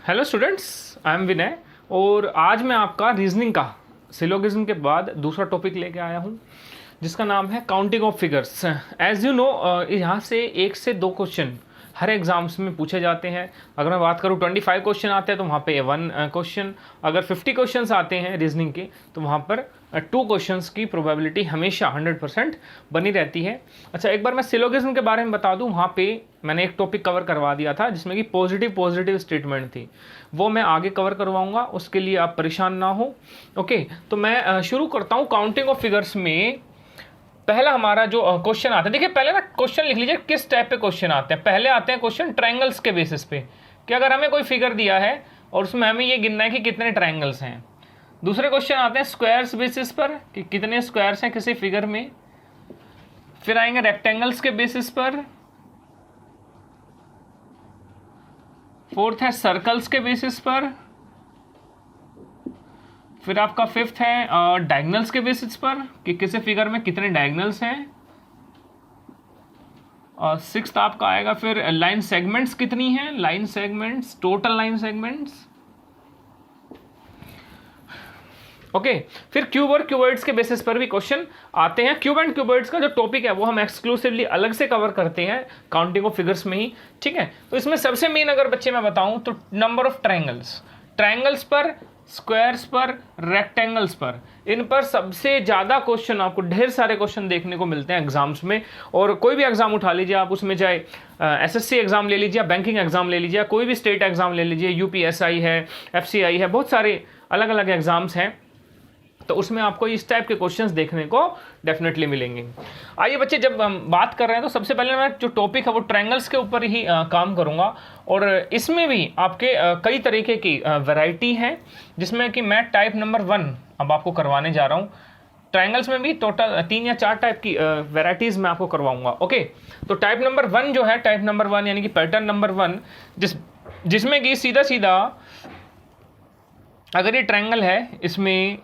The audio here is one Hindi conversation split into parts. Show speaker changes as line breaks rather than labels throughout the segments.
हेलो स्टूडेंट्स, आई एम विनय और आज मैं आपका रीजनिंग का सिलोगिज्म के बाद दूसरा टॉपिक लेके आया हूँ जिसका नाम है counting of figures. As you know, यहाँ से 1 से 2 क्वेश्चन हर एग्जाम्स में पूछे जाते हैं। अगर मैं बात करूँ 25 क्वेश्चन आते हैं तो वहाँ पे 1 क्वेश्चन, अगर 50 क्वेश्चंस आते हैं रीजनिंग के तो वहाँ पर 2 क्वेश्चंस की प्रोबेबिलिटी हमेशा 100% बनी रहती है। अच्छा, एक बार मैं सिलोगिज्म के बारे में बता दूं। वहाँ पे मैंने एक टॉपिक कवर करवा दिया था जिसमें कि पॉजिटिव स्टेटमेंट थी, वो मैं आगे कवर करवाऊंगा, उसके लिए आप परेशान ना हो। ओके, तो मैं शुरू करता हूँ काउंटिंग ऑफ फिगर्स में। पहला हमारा जो क्वेश्चन आता है, देखिए पहले ना क्वेश्चन लिख लीजिए किस टाइप पे क्वेश्चन आते हैं। पहले आते हैं क्वेश्चन ट्रायंगल्स के बेसिस पे, कि अगर हमें कोई फिगर दिया है और उसमें हमें ये गिनना है कि कितने ट्रायंगल्स हैं। दूसरे क्वेश्चन आते हैं स्क्वायर्स बेसिस पर, कि कितने स्क्वायर्स हैं किसी फिगर में। फिर आएंगे रेक्टेंगल्स के बेसिस पर। फोर्थ है सर्कल्स के बेसिस पर। फिर आपका फिफ्थ है डायगोनल्स के बेसिस पर, कि किसी फिगर में कितने डायगोनल्स हैं। और सिक्स्थ आपका आएगा फिर लाइन सेगमेंट्स कितनी हैं, line segments, total line segments. Okay, फिर क्यूब और क्यूबॉइड्स के बेसिस पर भी क्वेश्चन आते हैं। क्यूब एंड क्यूबॉइड्स का जो टॉपिक है वो हम एक्सक्लूसिवली अलग से कवर करते हैं काउंटिंग ऑफ फिगर्स में ही, ठीक है। तो इसमें सबसे मेन अगर बच्चे मैं बताऊं तो नंबर ऑफ ट्रायंगल्स, ट्रायंगल्स पर, स्क्वायर्स पर, रेक्टेंगल्स पर, इन पर सबसे ज़्यादा क्वेश्चन, आपको ढेर सारे क्वेश्चन देखने को मिलते हैं एग्जाम्स में। और कोई भी एग्जाम उठा लीजिए आप, उसमें चाहे एसएससी एग्जाम ले लीजिए, बैंकिंग एग्जाम ले लीजिए, कोई भी स्टेट एग्जाम ले लीजिए, यूपीएसआई है, एफसीआई है, बहुत सारे अलग अलग एग्जाम्स हैं, तो उसमें आपको इस टाइप के क्वेश्चंस देखने को डेफिनेटली मिलेंगे। आइए बच्चे, जब हम बात कर रहे हैं तो सबसे पहले मैं जो टॉपिक है वो ट्रायंगल्स के ऊपर ही काम करूंगा। और इसमें भी आपके कई तरीके की वैरायटी है, जिसमें कि मैं टाइप नंबर 1 अब आपको करवाने जा रहा हूँ। ट्रायंगल्स में भी टोटल 3 या 4 टाइप की वैरायटीज़ मैं आपको करवाऊंगा। ओके, तो टाइप नंबर 1 जो है, टाइप नंबर 1 यानी कि पैटर्न नंबर 1, जिसमें कि सीधा सीधा अगर ये ट्रायंगल है, इसमें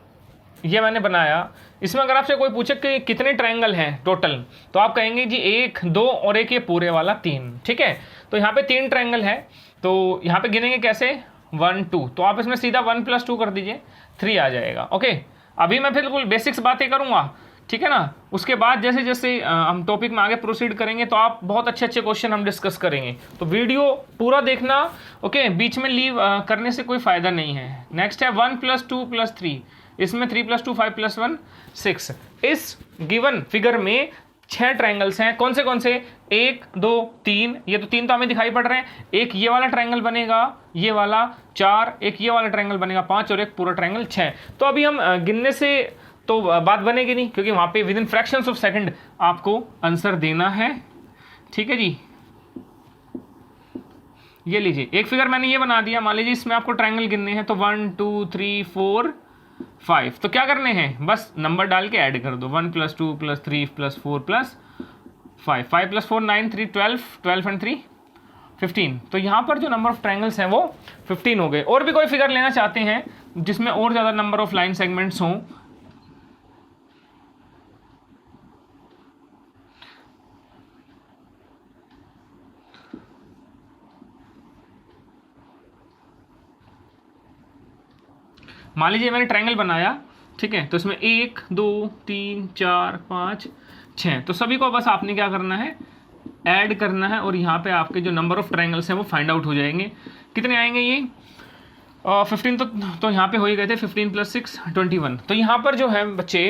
ये मैंने बनाया, इसमें अगर आपसे कोई पूछे कि कितने ट्रायंगल हैं टोटल, तो आप कहेंगे जी 1, 2 और एक ये पूरे वाला 3, ठीक है। तो यहाँ पे 3 ट्रायंगल है, तो यहाँ पे गिनेंगे कैसे, 1, 2, तो आप इसमें सीधा 1 + 2 कर दीजिए, 3 आ जाएगा। ओके, अभी मैं बिल्कुल बेसिक्स बातें करूँगा, ठीक है ना। उसके बाद जैसे जैसे हम टॉपिक में आगे प्रोसीड करेंगे तो आप बहुत अच्छे अच्छे क्वेश्चन हम डिस्कस करेंगे, तो वीडियो पूरा देखना। ओके, बीच में लीव करने से कोई फ़ायदा नहीं है। नेक्स्ट है 1 + 2 + 3, इसमें 3 + 2 5 + 1 6। इस गिवन फिगर में 6 ट्रायंगल्स हैं। कौन से 1, 2, 3, ये तो 3 तो हमें दिखाई पड़ रहे हैं। एक ये वाला ट्रायंगल बनेगा, ये वाला 4, एक ये वाला ट्रायंगल बनेगा 5 और एक पूरा ट्रायंगल 6। तो अभी हम गिनने से तो बात बनेगी नहीं, क्योंकि वहाँ पे विदिन फ्रैक्शंस ऑफ सेकंड आपको आंसर देना है, ठीक है जी। ये लीजिए, एक फिगर मैंने ये बना दिया, मान लीजिए इसमें आपको ट्रायंगल गिनने हैं, तो 1, 2, 3, 4, 5। तो क्या करने हैं, बस नंबर डाल के ऐड कर दो, 1 + 2 + 3 + 4 + 5, 5 + 4 9, 3 12, 12 and 3 15। तो यहाँ पर जो नंबर ऑफ ट्रायंगल्स हैं वो 15 हो गए। और भी कोई फिगर लेना चाहते हैं जिसमें और ज़्यादा नंबर ऑफ लाइन सेगमेंट्स हों, मान लीजिए मैंने ट्रायंगल बनाया, ठीक है, तो इसमें 1, 2, 3, 4, 5, 6, तो सभी को बस आपने क्या करना है, ऐड करना है, और यहाँ पे आपके जो नंबर ऑफ ट्रायंगल्स हैं वो फाइंड आउट हो जाएंगे। कितने आएंगे ये 15, तो यहाँ पे हो ही गए थे, 15 + 6 21। तो यहाँ पर जो है बच्चे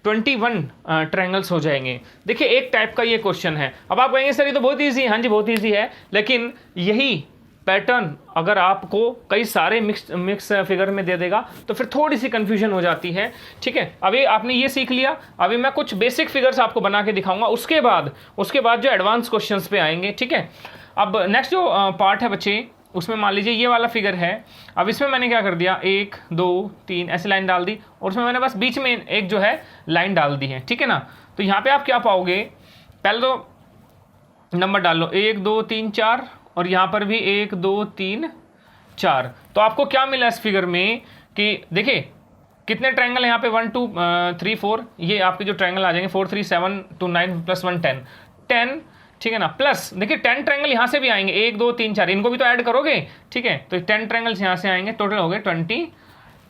21 ट्रायंगल्स हो जाएंगे। देखिए, एक टाइप का ये क्वेश्चन है। अब आप कहेंगे सर ये तो बहुत ईजी है। हाँ जी, बहुत ईजी है, लेकिन यही पैटर्न अगर आपको कई सारे मिक्स फिगर में दे देगा तो फिर थोड़ी सी कंफ्यूजन हो जाती है, ठीक है। अभी आपने ये सीख लिया, अभी मैं कुछ बेसिक फिगर्स आपको बना के दिखाऊंगा, उसके बाद जो एडवांस क्वेश्चंस पे आएंगे, ठीक है। अब नेक्स्ट जो पार्ट है बच्चे, उसमें मान लीजिए ये वाला फिगर है। अब इसमें मैंने क्या कर दिया, 1, 2, 3 ऐसे लाइन डाल दी, और उसमें मैंने बस बीच में एक जो है लाइन डाल दी है, ठीक है ना। तो यहाँ पे आप क्या पाओगे, पहले तो नंबर डाल लो, 1, 2, 3, 4, और यहाँ पर भी 1, 2, 3, 4। तो आपको क्या मिला इस फिगर में कि देखिए कितने ट्रायंगल यहाँ पे, 1, 2, 3, 4, ये आपके जो ट्रायंगल आ जाएंगे, 4, 3, 7, 2, 9 + 1 10, ठीक है ना, प्लस देखिए 10 ट्रायंगल यहाँ से भी आएंगे, 1 2 3 4, इनको भी तो ऐड करोगे, ठीक है, तो 10 ट्रायंगल्स यहाँ से आएंगे, टोटल हो गए 20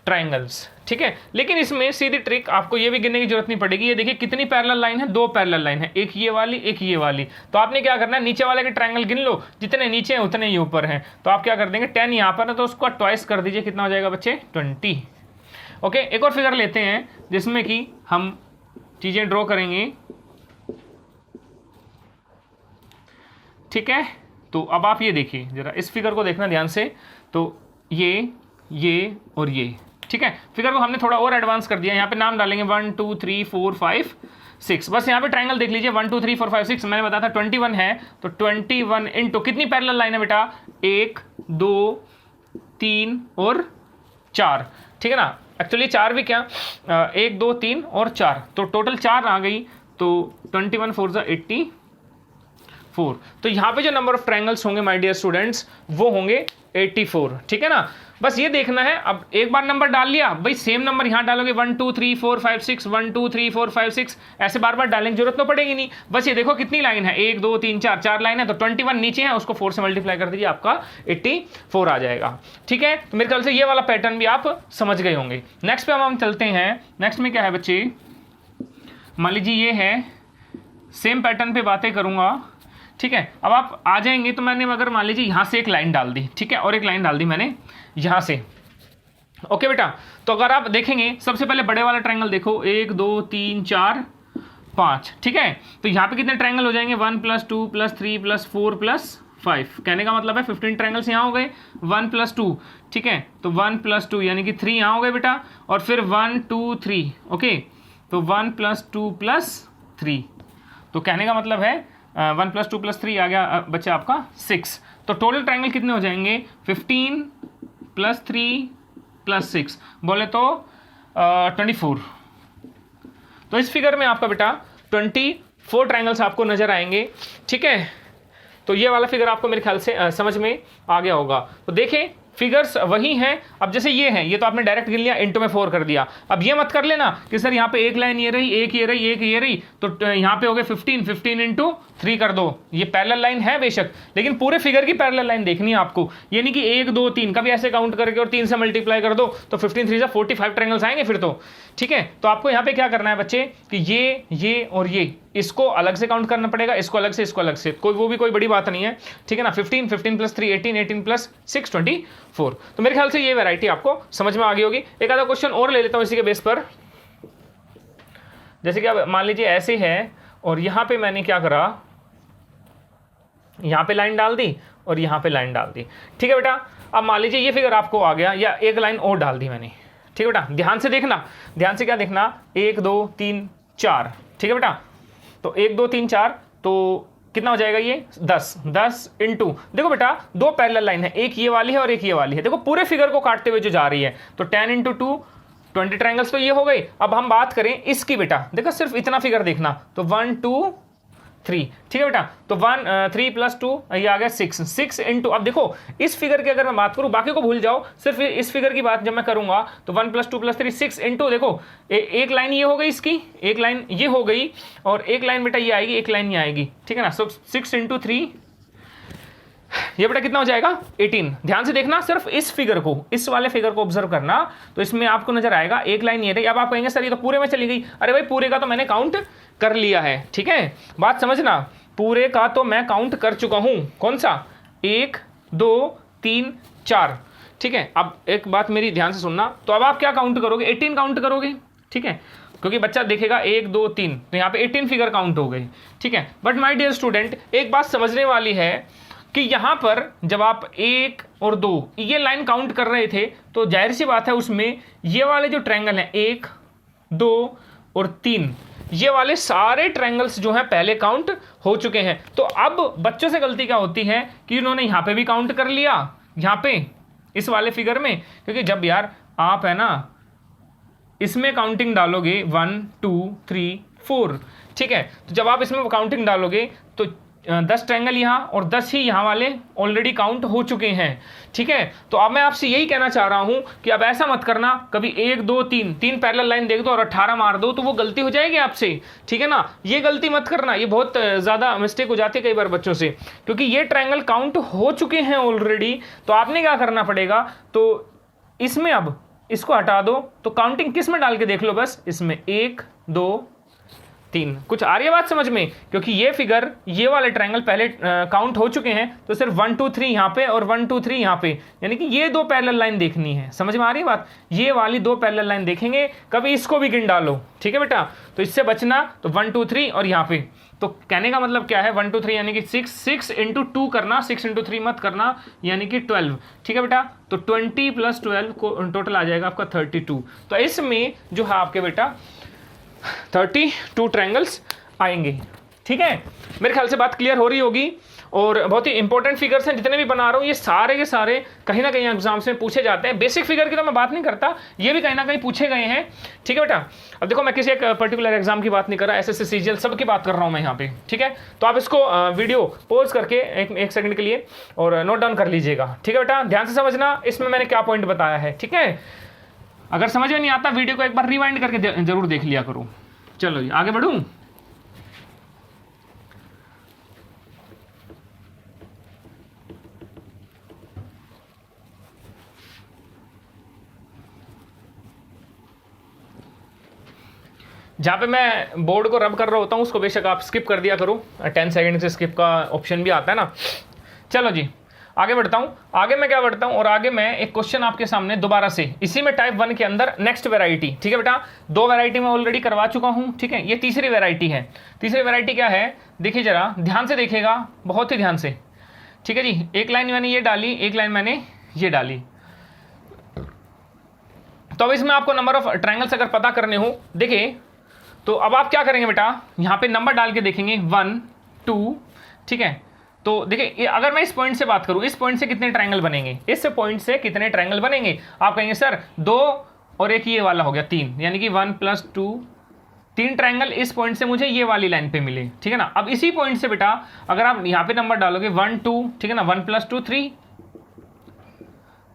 ट्रायंगल्स, ठीक है। लेकिन इसमें सीधी ट्रिक, आपको ये भी गिनने की जरूरत नहीं पड़ेगी। ये देखिए कितनी पैरेलल लाइन है, 2 पैरेलल लाइन है, एक ये वाली एक ये वाली। तो आपने क्या करना है, नीचे वाले के ट्रायंगल गिन लो, जितने नीचे हैं उतने ही ऊपर हैं। तो आप क्या कर देंगे, 10 यहाँ पर है तो उसको ट्वाइस कर दीजिए, कितना हो जाएगा बच्चे, 20। ओके, एक और फिगर लेते हैं जिसमें कि हम चीजें ड्रॉ करेंगे, ठीक है। तो अब आप ये देखिए जरा, इस फिगर को देखना ध्यान से। तो ये और ये, ठीक है। फिगर को हमने थोड़ा और एडवांस कर दिया, यहाँ पे नाम डालेंगे 1 2 3 4 5 6। बस यहाँ पे ट्रायंगल देख लीजिए, 1 2 3 4 5 6, मैंने बताया था 21 है, तो 21 इंटू कितनी पैरेलल लाइन है बेटा, 1 2 3 और 4, ठीक है ना। एक्चुअली 4 भी क्या, 1 2 3 और 4, तो टोटल 4 आ गई। तो 21 4 ज़ा 84। तो यहाँ पे जो नंबर ऑफ ट्रायंगल्स होंगे माय डियर स्टूडेंट्स, वो होंगे 84, ठीक है ना। बस ये देखना है, अब एक बार नंबर डाल लिया भाई, सेम नंबर यहाँ डालोगे 1 2 3 4 5 6, 1 2 3 4 5 6, ऐसे बार बार डालने की जरूरत तो पड़ेगी नहीं। बस ये देखो कितनी लाइन है, 1 2 3 4, 4 लाइन है, तो 21 नीचे है, उसको 4 से मल्टीप्लाई कर दीजिए, आपका 84 आ जाएगा, ठीक है। तो मेरे ख्याल से ये वाला पैटर्न भी आप समझ गए होंगे। नेक्स्ट पे हम चलते हैं। नेक्स्ट में क्या है बच्चे, मान लीजिए ये है, सेम पैटर्न पे बातें करूंगा, ठीक है। अब आप आ जाएंगे, तो मैंने अगर मान लीजिए यहाँ से एक लाइन डाल दी, ठीक है, और एक लाइन डाल दी मैंने यहाँ से, ओके बेटा। तो अगर आप देखेंगे, सबसे पहले बड़े वाला ट्रायंगल देखो, 1 2 3 4 5, ठीक है। तो यहाँ पे कितने ट्रायंगल हो जाएंगे, 1 + 2 + 3 + 4 + 5, कहने का मतलब है 15 ट्रायंगल्स यहाँ हो गए, 1 + 2, ठीक है। तो 1 + 2 यानी कि 3 यहाँ हो गए बेटा, और फिर 1 2 3, ओके। तो 1 + 2 + 3, तो कहने का मतलब है 1 + 2 + 3 आ गया बच्चा आपका 6। तो टोटल ट्रायंगल कितने हो जाएंगे, 15 + 3 + 6, बोले तो 24। तो इस फिगर में आपका बेटा 24 ट्रायंगल्स आपको नजर आएंगे, ठीक है। तो ये वाला फिगर आपको मेरे ख्याल से समझ में आ गया होगा। तो देखें फिगर्स वही हैं। अब जैसे ये है, ये तो आपने डायरेक्ट गिन लिया, इंटू में 4 कर दिया। अब ये मत कर लेना कि सर यहाँ पे एक लाइन ये रही, एक ये रही, एक ये रही, तो यहाँ पे हो गए 15 इंटू 3 कर दो। ये पैरेलल लाइन है बेशक, लेकिन पूरे फिगर की पैरेलल लाइन देखनी है आपको, यानी कि 1 2 3 का भी ऐसे काउंट करके और 3 से मल्टीप्लाई कर दो, तो 15 3 से 45 ट्रायंगल्स आएंगे फिर तो, ठीक है। तो आपको यहाँ पे क्या करना है बच्चे कि ये और ये, इसको अलग से काउंट करना पड़ेगा, इसको अलग से, इसको अलग से, कोई बड़ी बात नहीं है, ठीक है ना। 15 + 3 18, 18 + 6 24। तो मेरे ख्याल से ये वैरायटी आपको समझ में आ गई होगी। एक आधा क्वेश्चन और ले लेता हूं इसी के बेस पर। जैसे कि अब मान लीजिए ऐसे है, और यहां पे मैंने क्या करा, यहां पे लाइन डाल दी और यहां पे लाइन डाल दी, ठीक है बेटा। अब मान लीजिए ये फिगर आपको आ गया, या एक लाइन और डाल दी मैंने, ठीक है बेटा। ध्यान से देखना, ध्यान से क्या देखना, 1 2 3 4, ठीक है बेटा। तो 1 2 3 4, तो कितना हो जाएगा ये 10 इंटू, देखो बेटा 2 पैरेलल लाइन है, एक ये वाली है और एक ये वाली है, देखो पूरे फिगर को काटते हुए जो जा रही है, तो 10 इंटू 2 20 ट्रायंगल्स तो ये हो गई। अब हम बात करें इसकी बेटा, देखो सिर्फ इतना फिगर देखना, तो 1 2 3, ठीक है बेटा। तो 3 + 2 ये आ गया 6 इंटू, अब देखो इस फिगर की अगर मैं बात करूं, बाकी को भूल जाओ, सिर्फ इस फिगर की बात जब मैं करूंगा, तो 1 + 2 + 3 6 इंटू, देखो एक लाइन ये हो गई, इसकी एक लाइन ये हो गई, और एक लाइन बेटा ये आएगी, एक लाइन ये आएगी, ठीक है ना। सो 6 इंटू 3, ये बेटा कितना हो जाएगा 18। ध्यान से देखना, सिर्फ इस फिगर को, इस वाले फिगर को ऑब्जर्व करना, तो इसमें आपको नजर आएगा एक लाइन ये रही। अब आप कहेंगे सर ये तो पूरे में चली गई, अरे भाई पूरे का तो मैंने काउंट कर लिया है, ठीक है, बात समझना, पूरे का तो मैं काउंट कर चुका हूं। कौन सा, 1 2 3 4, ठीक है। अब एक बात मेरी ध्यान से सुनना, तो अब आप क्या काउंट करोगे, 18 काउंट करोगे, ठीक है, क्योंकि बच्चा देखेगा 1 2 3, तो यहाँ पे 18 फिगर काउंट हो गई, ठीक है। बट माय डियर स्टूडेंट, एक बात समझने वाली है कि यहाँ पर जब आप 1 और 2 ये लाइन काउंट कर रहे थे, तो जाहिर सी बात है उसमें ये वाले जो ट्रायंगल हैं 1 2 और 3, ये वाले सारे ट्रायंगल्स जो हैं पहले काउंट हो चुके हैं। तो अब बच्चों से गलती क्या होती है कि उन्होंने यहाँ पे भी काउंट कर लिया, यहाँ पे इस वाले फिगर में, क्योंकि जब यार आप है ना इसमें काउंटिंग डालोगे 1 2 3 4, ठीक है, तो जब आप इसमें काउंटिंग डालोगे तो 10 ट्रायंगल यहाँ और 10 ही यहाँ वाले ऑलरेडी काउंट हो चुके हैं, ठीक है। तो अब मैं आपसे यही कहना चाह रहा हूँ कि अब ऐसा मत करना कभी 1 2 3 पैरेलल लाइन देख दो और 18 मार दो, तो वो गलती हो जाएगी आपसे, ठीक है ना। ये गलती मत करना, ये बहुत ज़्यादा मिस्टेक हो जाती है कई बार बच्चों से, क्योंकि ये ट्रायंगल काउंट हो चुके हैं ऑलरेडी। तो आपने क्या करना पड़ेगा, तो इसमें अब इसको हटा दो, तो काउंटिंग किस में डाल के देख लो बस, इसमें 1 2 3। कुछ आ रही है बात समझ में, क्योंकि ये फिगर ये वाले ट्रायंगल पहले काउंट हो चुके हैं, तो सिर्फ 1 2 3 यहाँ पे और 1 2 3 यहाँ पे, यानी कि ये 2 पैरेलल लाइन देखनी है। समझ में आ रही है बात, ये वाली 2 पैरेलल लाइन देखेंगे, कभी इसको भी गिन डालो, ठीक है बेटा। तो इससे बचना, तो 1 2 3 और यहाँ पे, तो कहने का मतलब क्या है, 1 2 3 यानी कि 6 इंटू 2 करना, 6 इंटू 3 मत करना, यानी कि 12, ठीक है बेटा। तो 20 प्लस 12 को टोटल आ जाएगा आपका 32। तो इसमें जो है आपके बेटा 32 ट्रायंगल्स आएंगे, ठीक है। मेरे ख्याल से बात क्लियर हो रही होगी। और बहुत ही इंपॉर्टेंट फिगर्स हैं जितने भी बना रहा हूँ, ये सारे के सारे कहीं ना कहीं एग्जाम्स में पूछे जाते हैं। बेसिक फिगर की तो मैं बात नहीं करता, ये भी कहीं ना कहीं पूछे गए हैं, ठीक है बेटा। अब देखो मैं किसी एक पर्टिकुलर एग्जाम की बात नहीं कर रहा, एसएससी सीजीएल सब की बात कर रहा हूँ मैं यहाँ पे, ठीक है। तो आप इसको वीडियो पॉज करके एक सेकंड के लिए और नोट डाउन कर लीजिएगा, ठीक है बेटा। ध्यान से समझना इसमें मैंने क्या पॉइंट बताया है, ठीक है। अगर समझ में नहीं आता वीडियो को एक बार रिवाइंड करके जरूर देख लिया करो। चलो जी आगे बढ़ूं। जहाँ पे मैं बोर्ड को रब कर रहा होता हूँ उसको बेशक आप स्किप कर दिया करो, 10 सेकंड से स्किप का ऑप्शन भी आता है ना। चलो जी आगे बढ़ता हूँ। आगे मैं क्या बढ़ता हूँ, और आगे मैं एक क्वेश्चन आपके सामने दोबारा से इसी में टाइप 1 के अंदर नेक्स्ट वैरायटी, ठीक है बेटा। 2 वैरायटी मैं ऑलरेडी करवा चुका हूँ, ठीक है। ये तीसरी वैरायटी है। तीसरी वैरायटी क्या है, देखिए जरा ध्यान से देखिएगा, बहुत ही ध्यान से, ठीक है जी। एक लाइन मैंने ये डाली, एक लाइन मैंने ये डाली। तो अब इसमें आपको नंबर ऑफ ट्रायंगल्स अगर पता करने हो, देखिए तो अब आप क्या करेंगे बेटा, यहाँ पे नंबर डाल के देखेंगे 1 2, ठीक है। तो देखिए अगर मैं इस पॉइंट से बात करूं, इस पॉइंट से कितने ट्रायंगल बनेंगे, इस पॉइंट से कितने ट्रायंगल बनेंगे। आप कहेंगे सर 2 और एक ये वाला हो गया 3, यानी कि 1 + 2, 3 ट्रायंगल इस पॉइंट से मुझे ये वाली लाइन पे मिले, ठीक है ना। अब इसी पॉइंट से बेटा अगर आप यहाँ पे नंबर डालोगे 1 2, ठीक है ना, 1 + 2 3,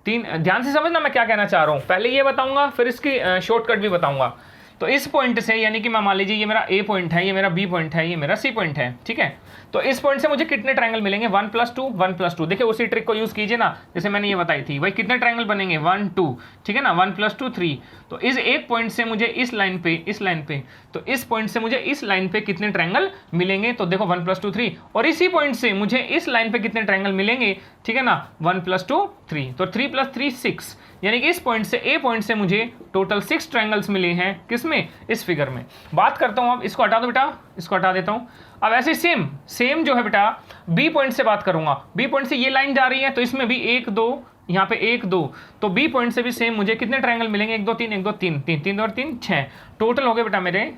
3। ध्यान से समझना मैं क्या कहना चाह रहा हूँ, पहले ये बताऊंगा फिर इसकी शॉर्टकट भी बताऊंगा। तो इस पॉइंट से यानी कि मैं मान लीजिए ये मेरा ए पॉइंट है, ये मेरा बी पॉइंट है, ये मेरा सी पॉइंट है, ठीक है। तो इस पॉइंट से मुझे कितने ट्रायंगल मिलेंगे, 1 + 2 1 + 2। देखिए उसी ट्रिक को यूज कीजिए ना जैसे मैंने ये बताई थी, भाई कितने ट्रायंगल बनेंगे 1 2, ठीक है ना, 1 + 2 3। तो इस एक पॉइंट से मुझे इस लाइन पे, तो इस पॉइंट से मुझे इस लाइन पे कितने ट्रायंगल मिलेंगे, तो देखो 1 + 2 3। और इसी पॉइंट से मुझे इस लाइन पे कितने ट्रायंगल मिलेंगे, ठीक है ना, 1 + 2 3। तो 3 + 3 6, यानी कि इस पॉइंट से ए पॉइंट से मुझे टोटल 6 ट्रायंगल्स मिले हैं, किसमें, इस फिगर में। बात करता हूं अब, इसको हटा दो बेटा, इसको हटा देता हूं। अब ऐसे सेम जो है बेटा बी पॉइंट से बात करूंगा। बी पॉइंट से ये लाइन जा रही है तो इसमें भी 1 2, यहाँ पे 1 2, तो बी पॉइंट से भी सेम मुझे कितने ट्रायंगल मिलेंगे, 1 2 3 1 2 3 3 3 और 3 6। टोटल हो गए बेटा मेरे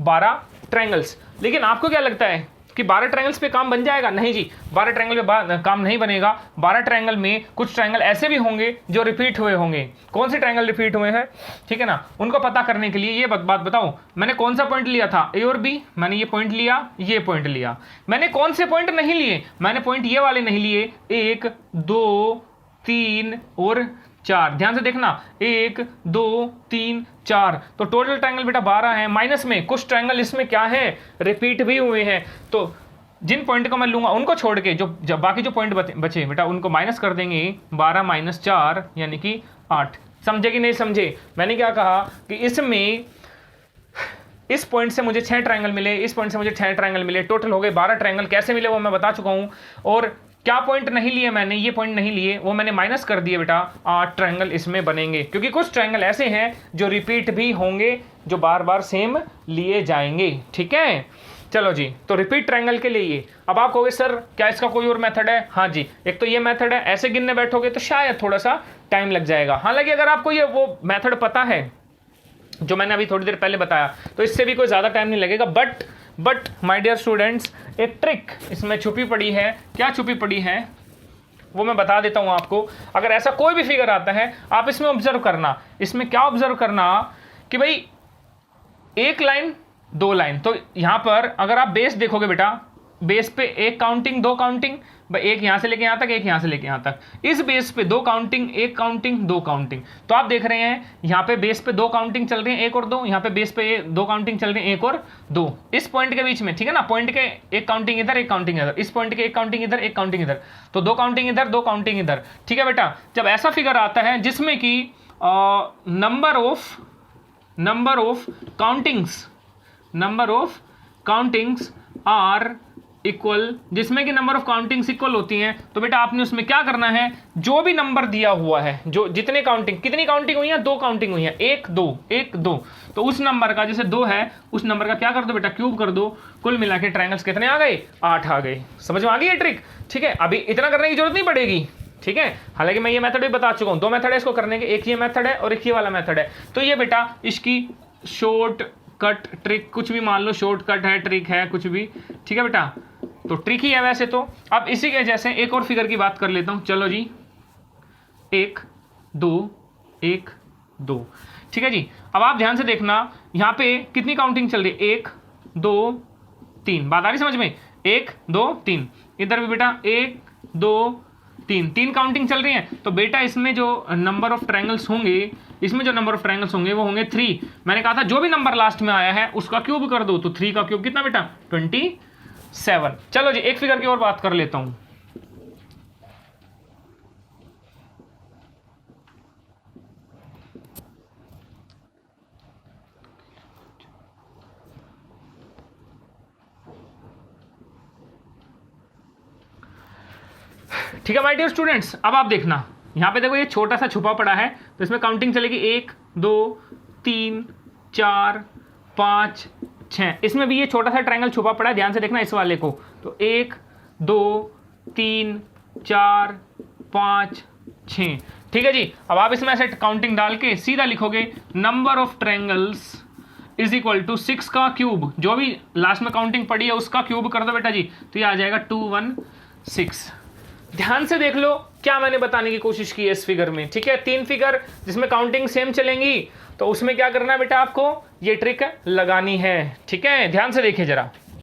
12 ट्रायंगल्स। लेकिन आपको क्या लगता है कि 12 ट्रायंगल्स पे काम बन जाएगा? नहीं जी, 12 ट्रायंगल पे काम नहीं बनेगा। 12 ट्रायंगल में कुछ ट्रायंगल ऐसे भी होंगे जो रिपीट हुए होंगे। कौन से ट्रायंगल रिपीट हुए हैं, ठीक है ना, उनको पता करने के लिए ये बात बताओ, मैंने कौन सा पॉइंट लिया था, ए और बी, मैंने ये पॉइंट लिया, ये पॉइंट लिया। मैंने कौन से पॉइंट नहीं लिए, मैंने पॉइंट ये वाले नहीं लिए, 1 2 3 और 4। ध्यान से देखना, 1 2 3 4। तो टोटल ट्रायंगल बेटा 12 है। माइनस में कुछ ट्रायंगल इसमें क्या है, रिपीट भी हुए हैं। तो जिन पॉइंट को मैं लूंगा उनको छोड़ के जो बाकी जो पॉइंट बचे बेटा उनको माइनस कर देंगे। 12 - 4 यानी कि 8। समझे कि नहीं समझे? मैंने क्या कहा कि इसमें इस पॉइंट से मुझे 6 ट्रायंगल मिले, इस पॉइंट से मुझे 6 ट्रायंगल मिले, टोटल हो गए 12 ट्रायंगल। कैसे मिले वो मैं बता चुका हूं। और क्या पॉइंट नहीं लिए मैंने, ये पॉइंट नहीं लिए, वो मैंने माइनस कर दिए बेटा। 8 ट्रायंगल इसमें बनेंगे, क्योंकि कुछ ट्रायंगल ऐसे हैं जो रिपीट भी होंगे, जो बार बार सेम लिए जाएंगे, ठीक है। चलो जी, तो रिपीट ट्रायंगल के लिए ये। अब आप कहोगे सर क्या इसका कोई और मेथड है? हाँ जी, एक तो ये मेथड है, ऐसे गिनने बैठोगे तो शायद थोड़ा सा टाइम लग जाएगा। हालांकि अगर आपको ये वो मेथड पता है जो मैंने अभी थोड़ी देर पहले बताया, तो इससे भी कोई ज़्यादा टाइम नहीं लगेगा। बट माय डियर स्टूडेंट्स, एक ट्रिक इसमें छुपी पड़ी है। क्या छुपी पड़ी है वो मैं बता देता हूं आपको। अगर ऐसा कोई भी फिगर आता है, आप इसमें ऑब्जर्व करना। इसमें क्या ऑब्जर्व करना कि भाई 1 लाइन 2 लाइन, तो यहां पर अगर आप बेस देखोगे बेटा, बेस पे एक काउंटिंग, दो काउंटिंग, एक यहां से लेके यहां तक, एक यहां से लेके यहां तक, इस बेस पे दो काउंटिंग, एक काउंटिंग, दो काउंटिंग। तो आप देख रहे हैं यहां पे बेस पे दो काउंटिंग चल रही है, एक और दो, यहां पे बेस पे दो काउंटिंग चल रही है, एक और दो, इस पॉइंट के बीच में, ठीक है ना, पॉइंट के एक काउंटिंग इधर, एक काउंटिंग इधर, इस पॉइंट के एक काउंटिंग इधर, एक काउंटिंग इधर, तो दो काउंटिंग इधर, दो काउंटिंग इधर। ठीक है बेटा, जब ऐसा फिगर आता है जिसमें कि number of countings are equal, जिसमें कि नंबर ऑफ काउंटिंग्स इक्वल होती हैं, तो बेटा आपने उसमें क्या करना है, जो भी नंबर दिया हुआ है, जो जितने काउंटिंग, कितनी काउंटिंग हुई है, दो काउंटिंग हुई है, एक दो, एक दो, तो उस नंबर का, जैसे दो है, उस नंबर का क्या कर दो बेटा, क्यूब कर दो। कुल मिला के ट्रायंगल्स कितने आ गए, 8 आ गए। समझ में आ गई ये ट्रिक? ठीक है, अभी इतना करने की जरूरत नहीं पड़ेगी, ठीक है, हालांकि मैं ये मेथड भी बता चुका हूं, दो मेथड है इसको करने के, एक ये मेथड है और एक ये वाला मेथड है। तो ये बेटा इसकी शॉर्ट कट ट्रिक, कुछ भी मान लो, शॉर्ट कट है, ट्रिक है, कुछ भी, ठीक है बेटा, तो ट्रिक ही है वैसे तो। अब इसी के जैसे एक और फिगर की बात कर लेता हूं, चलो जी, 1 2 1 2, ठीक है जी। अब आप ध्यान से देखना, यहां पे कितनी काउंटिंग चल रही है, 1 2 3, बात आ रही समझ में, 1 2 3, इधर भी बेटा 1 2 3, तीन काउंटिंग चल रही है। तो बेटा इसमें जो नंबर ऑफ ट्रायंगल्स होंगे, इसमें जो नंबर ऑफ ट्रायंगल्स होंगे वो होंगे 3। मैंने कहा था जो भी नंबर लास्ट में आया है उसका क्यूब कर दो, तो 3 का क्यूब कितना बेटा, 27। चलो जी, एक फिगर की और बात कर लेता हूं। ठीक है माय डियर स्टूडेंट्स, अब आप देखना, यहां पे देखो ये छोटा सा छुपा पड़ा है, तो इसमें काउंटिंग चलेगी 1 2 3 4 5 6, इसमें भी ये छोटा सा ट्रायंगल छुपा पड़ा है, ध्यान से देखना इस वाले को। तो 1 2 3 4 5 6, ठीक है जी। अब आप इसमें ऐसे काउंटिंग डाल के सीधा लिखोगे number of triangles is equal to 6 का क्यूब, जो भी लास्ट में काउंटिंग पड़ी है उसका क्यूब कर दो बेटा जी, तो ये आ जाएगा 216। ध्यान से देख लो क्या मैंने बताने की कोशिश की है इस फिगर में, ठीक है। 3 फिगर जिसमें काउंटिंग सेम चलेंगी, तो उसमें क्या करना है बेटा, आपको ये ट्रिक लगानी है, ठीक है। ध्यान से देखिए जरा।